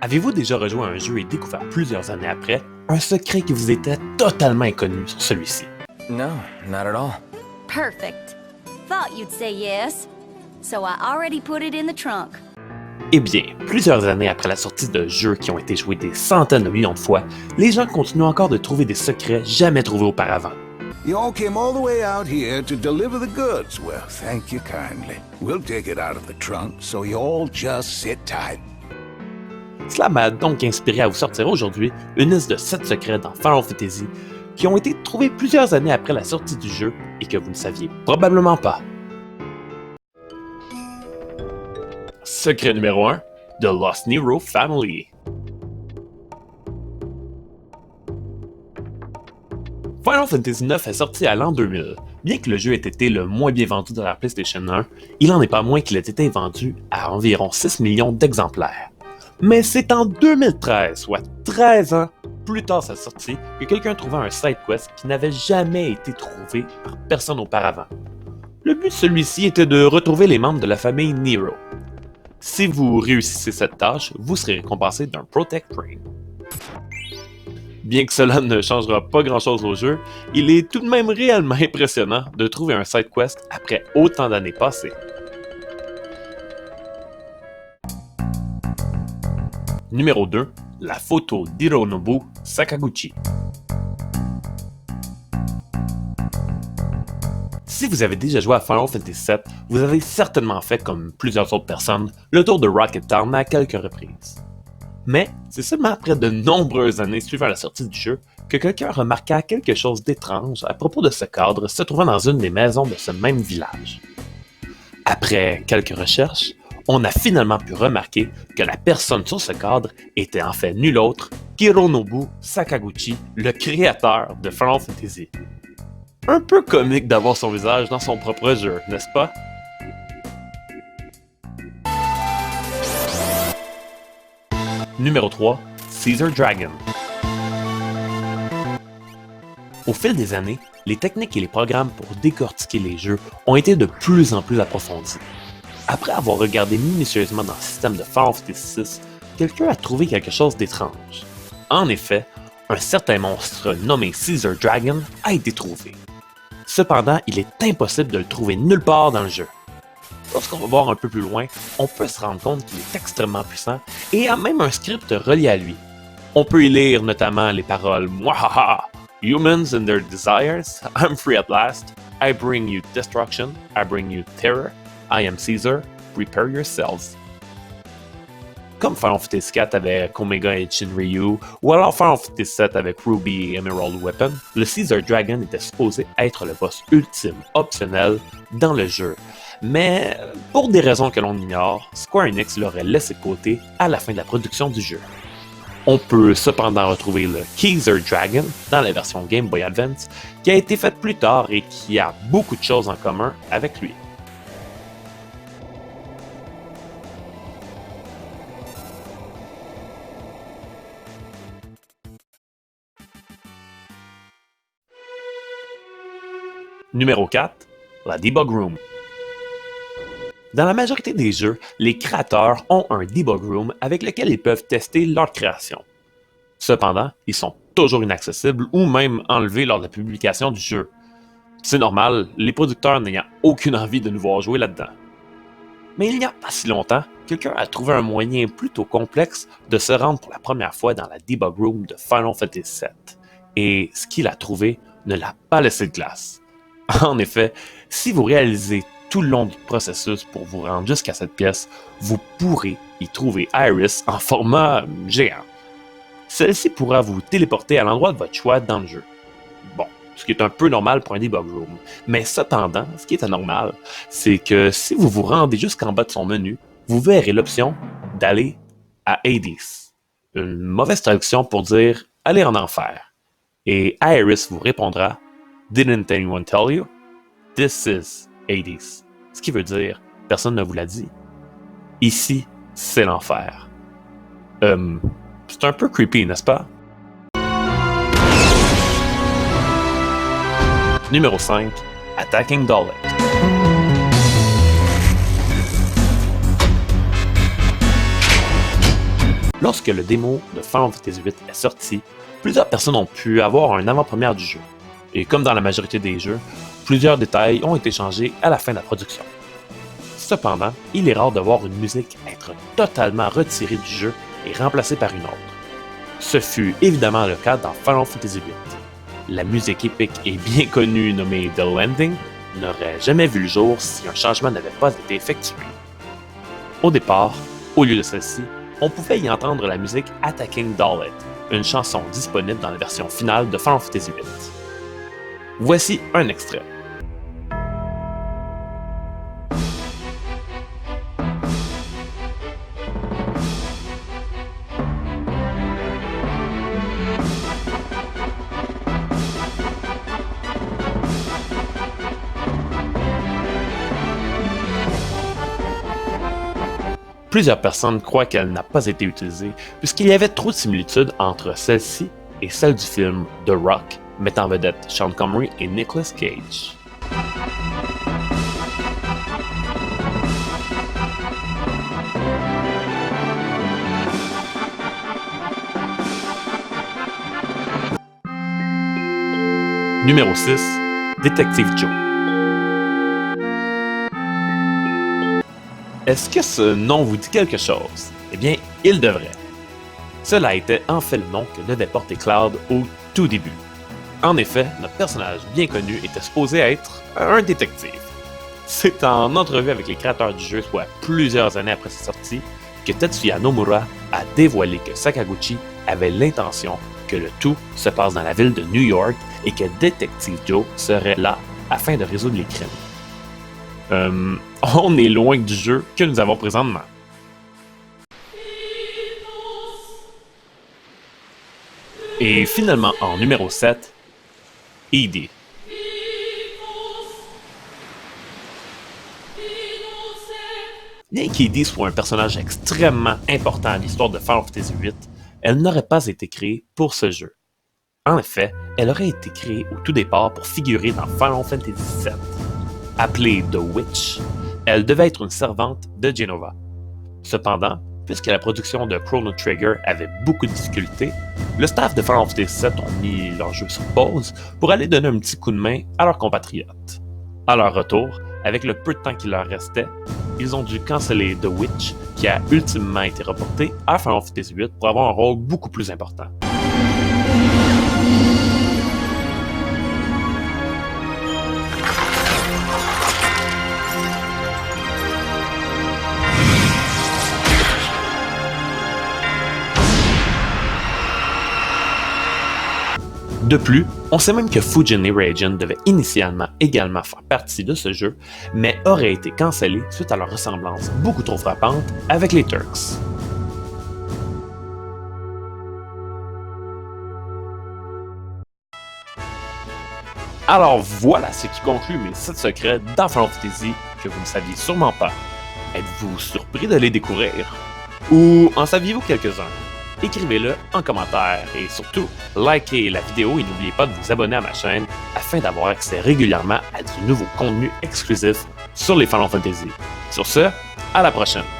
Avez-vous déjà rejoué à un jeu et découvert plusieurs années après un secret qui vous était totalement inconnu sur celui-ci? No, not at all. Perfect. Thought you'd say yes. So I already put it in the trunk. Eh bien, plusieurs années après la sortie de jeux qui ont été joués des centaines de millions de fois, les gens continuent encore de trouver des secrets jamais trouvés auparavant. You all came all the way out here to deliver the goods. Well, thank you kindly. We'll take it out of the trunk, so you all just sit tight. Cela m'a donc inspiré à vous sortir aujourd'hui une liste de 7 secrets dans Final Fantasy qui ont été trouvés plusieurs années après la sortie du jeu et que vous ne saviez probablement pas. Secret numéro 1, The Lost Nero Family. Final Fantasy IX est sorti à l'an 2000. Bien que le jeu ait été le moins bien vendu de la PlayStation 1, il n'en est pas moins qu'il ait été vendu à environ 6 millions d'exemplaires. Mais c'est en 2013, soit 13 ans plus tard sa sortie, que quelqu'un trouva un side quest qui n'avait jamais été trouvé par personne auparavant. Le but de celui-ci était de retrouver les membres de la famille Nero. Si vous réussissez cette tâche, vous serez récompensé d'un Protect Ring. Bien que cela ne changera pas grand-chose au jeu, il est tout de même réellement impressionnant de trouver un side quest après autant d'années passées. Numéro 2, la photo d'Hironobu Sakaguchi. Si vous avez déjà joué à Final Fantasy VII, vous avez certainement fait, comme plusieurs autres personnes, le tour de Rocket Town à quelques reprises. Mais c'est seulement après de nombreuses années suivant la sortie du jeu que quelqu'un remarqua quelque chose d'étrange à propos de ce cadre se trouvant dans une des maisons de ce même village. Après quelques recherches, on a finalement pu remarquer que la personne sur ce cadre était en fait nul autre qu'Hironobu Sakaguchi, le créateur de Final Fantasy. Un peu comique d'avoir son visage dans son propre jeu, n'est-ce pas? Numéro 3, Caesar Dragon. Au fil des années, les techniques et les programmes pour décortiquer les jeux ont été de plus en plus approfondis. Après avoir regardé minutieusement dans le système de Final Fantasy VI, quelqu'un a trouvé quelque chose d'étrange. En effet, un certain monstre nommé Caesar Dragon a été trouvé. Cependant, il est impossible de le trouver nulle part dans le jeu. Lorsqu'on va voir un peu plus loin, on peut se rendre compte qu'il est extrêmement puissant et a même un script relié à lui. On peut y lire notamment les paroles Mwahaha, Humans and their desires, I'm free at last, I bring you destruction, I bring you terror, I am Caesar, prepare yourselves. Comme Final Fantasy IV avec Omega et Shinryu, ou alors Final Fantasy VII avec Ruby et Emerald Weapon, le Caesar Dragon était supposé être le boss ultime, optionnel, dans le jeu. Mais, pour des raisons que l'on ignore, Square Enix l'aurait laissé de côté à la fin de la production du jeu. On peut cependant retrouver le Caesar Dragon dans la version Game Boy Advance, qui a été faite plus tard et qui a beaucoup de choses en commun avec lui. Numéro 4, la Debug Room. Dans la majorité des jeux, les créateurs ont un Debug Room avec lequel ils peuvent tester leur création. Cependant, ils sont toujours inaccessibles ou même enlevés lors de la publication du jeu. C'est normal, les producteurs n'ayant aucune envie de nous voir jouer là-dedans. Mais il n'y a pas si longtemps, quelqu'un a trouvé un moyen plutôt complexe de se rendre pour la première fois dans la Debug Room de Final Fantasy VII. Et ce qu'il a trouvé ne l'a pas laissé de glace. En effet, si vous réalisez tout le long du processus pour vous rendre jusqu'à cette pièce, vous pourrez y trouver Iris en format géant. Celle-ci pourra vous téléporter à l'endroit de votre choix dans le jeu. Bon, ce qui est un peu normal pour un debug room. Mais cependant, ce qui est anormal, c'est que si vous vous rendez jusqu'en bas de son menu, vous verrez l'option d'aller à Hades. Une mauvaise traduction pour dire « aller en enfer ». Et Iris vous répondra « Didn't anyone tell you? This is Hades ». Ce qui veut dire « personne ne vous l'a dit ». Ici, c'est l'enfer. C'est un peu creepy, n'est-ce pas? Numéro 5, Attacking Dalek. Lorsque le démo de Final Fantasy VIII est sorti, plusieurs personnes ont pu avoir un avant-première du jeu. Et comme dans la majorité des jeux, plusieurs détails ont été changés à la fin de la production. Cependant, il est rare de voir une musique être totalement retirée du jeu et remplacée par une autre. Ce fut évidemment le cas dans Final Fantasy VIII. La musique épique et bien connue nommée The Landing n'aurait jamais vu le jour si un changement n'avait pas été effectué. Au départ, au lieu de celle-ci, on pouvait y entendre la musique Attacking Dalet, une chanson disponible dans la version finale de Final Fantasy VIII. Voici un extrait. Plusieurs personnes croient qu'elle n'a pas été utilisée puisqu'il y avait trop de similitudes entre celle-ci et celle du film The Rock, mettant en vedette Sean Connery et Nicolas Cage. Numéro 6. Détective Joe. Est-ce que ce nom vous dit quelque chose? Eh bien, il devrait. Cela était en fait le nom que devait porter Cloud au tout début. En effet, notre personnage bien connu était supposé être un détective. C'est en entrevue avec les créateurs du jeu, soit plusieurs années après sa sortie, que Tetsuya Nomura a dévoilé que Sakaguchi avait l'intention que le tout se passe dans la ville de New York et que Détective Joe serait là afin de résoudre les crimes. On est loin du jeu que nous avons présentement. Et finalement, en numéro 7, Edie. Bien qu'Edie soit un personnage extrêmement important à l'histoire de Final Fantasy VIII, elle n'aurait pas été créée pour ce jeu. En effet, elle aurait été créée au tout départ pour figurer dans Final Fantasy VII. Appelée The Witch, elle devait être une servante de Jenova. Cependant, puisque la production de Chrono Trigger avait beaucoup de difficultés, le staff de Final Fantasy VII ont mis leur jeu sur pause pour aller donner un petit coup de main à leurs compatriotes. À leur retour, avec le peu de temps qui leur restait, ils ont dû canceller The Witch, qui a ultimement été reporté à Final Fantasy VIII pour avoir un rôle beaucoup plus important. De plus, on sait même que Fujin et Raijin devaient initialement également faire partie de ce jeu, mais auraient été cancellés suite à leur ressemblance beaucoup trop frappante avec les Turks. Alors voilà ce qui conclut mes 7 secrets dans Final Fantasy que vous ne saviez sûrement pas. Êtes-vous surpris de les découvrir? Ou en saviez-vous quelques-uns? Écrivez-le en commentaire et surtout, likez la vidéo et n'oubliez pas de vous abonner à ma chaîne afin d'avoir accès régulièrement à du nouveau contenu exclusif sur les Final Fantasy. Sur ce, à la prochaine!